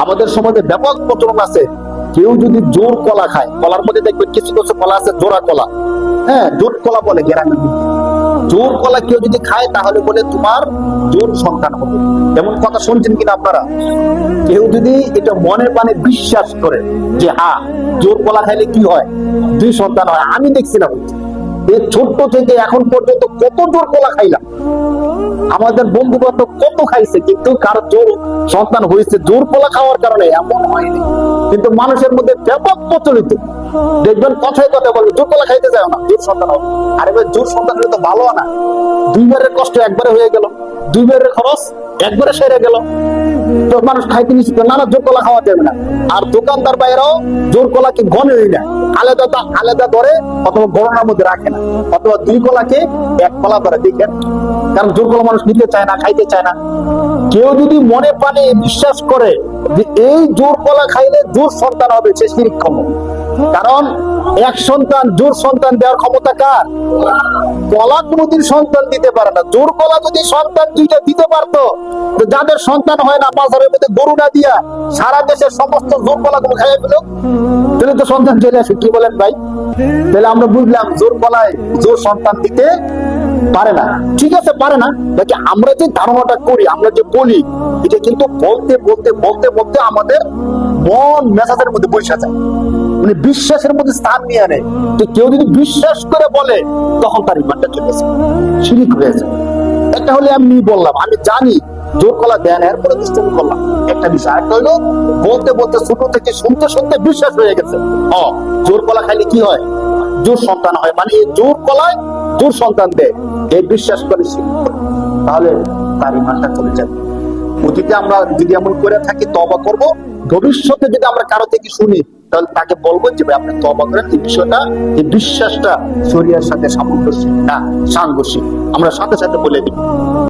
আমাদের সমাজে ব্যাপক প্রচলন আছে, কেউ যদি জোর কলা খায়, কলার মধ্যে দেখবেন কিছু কিছু কলা আছে জোড়া কলা, হ্যাঁ জোর কলা বলে গ্রামের দিকে। জোর কলা কেউ যদি খায় তাহলে বলে তোমার জোর সন্তান হবে। এমন কথা শুনছেন কিনা আপনারা? কেউ যদি এটা মনে প্রাণে বিশ্বাস করে যে হ্যাঁ জোর কলা খাইলে কি হয়, 2 সন্তান হয়, আমি দেখছি না এই ছোট্ট থেকে এখন পর্যন্ত কত জোর কলা খাইলাম, আমাদের বন্ধু বান্ধব কত খাইছে, কিন্তু কারো জোর সন্তান হয়েছে জোর কলা খাওয়ার কারণে এমন হয়নি। কিন্তু মানুষের মধ্যে ব্যাপক প্রচলিত, দেখবেন কথায় কথা বলবে জোর কলা খাইতে যায় না, জোর সন্তান হবে। আরে ভাই জোর সন্তান হলে তো ভালো না, 2 বারের কষ্ট একবারে হয়ে গেল, 2 বারের খরচ একবারে সেরে গেল। তো মানুষ খাইতে নিশ্চিত না, জোর কলা খাওয়া যাবে না। আর দোকানদার বাইরেও জোর কলাকে গণেই না, আলাদা আলাদা ধরে অথবা গণনার মধ্যে রাখে না, অথবা 2 কলাকে 1 কলা ধরে দেখেন। কারণ জোর কলা মানুষ নিতে চায় না, খাইতে চায় না। কেউ যদি মনে প্রাণে বিশ্বাস করে যে এই জোর কলা খাইলে জোর সন্তান হবে, সে শিরক করে। কারণ 1 সন্তান জোর সন্তান দেওয়ার ক্ষমতা কার? কলা কোনদিন সন্তান দিতে পারে না। জোর কলা যদি সন্তান 2টা দিতে পারতো, তো যাদের সন্তান হয় না বাজারের মধ্যে গরু না দিয়া সারা দেশের সমস্ত জোর কলা গুলো খাইয়ে ফেলো, তাহলে তো সন্তান চলে আসে। কি বলেন ভাই? তাহলে আমরা বুঝলাম জোর কলায় জোর সন্তান দিতে পারে না। ঠিক আছে, পারে না, নাকি আমরা যে ধারণাটা করি, আমরা যে বলি, এটা কিন্তু বলতে বলতে বলতে বলতে আমাদের মন মেজাজের মধ্যে বসে যায়, মানে বিশ্বাসের মধ্যে স্থান নিয়ে আনে। তো কেউ যদি বিশ্বাস করে বলে তখন তার ইমানটা চলে যায়, শিরক হয়ে যায়। একটা হলে আমি বললাম আমি জানি জোর কলা দেন, এরপরে দৃষ্টান্ত করলাম একটা বিষয়। একটা হলো বলতে বলতে ছোট থেকে শুনতে শুনতে বিশ্বাস হয়ে গেছে জোর কলা খাইলে কি হয়, জোর সন্তান হয়, মানে এই জোর কলায় জোর সন্তান দেয়, এই বিশ্বাস করে তাহলে তার ইমানটা চলে যাবে। অতীতে আমরা যদি এমন করে থাকি তওবা করব, ভবিষ্যতে যদি আমরা কারো থেকে শুনি তাহলে তাকে বলবো যে ভাই আপনি তওবা করেন, এই বিষয়টা, এই বিশ্বাসটা শরীয়তের সাথে সামঞ্জস্য না সাংঘর্ষিক, আমরা সাথে সাথে বলে দিব।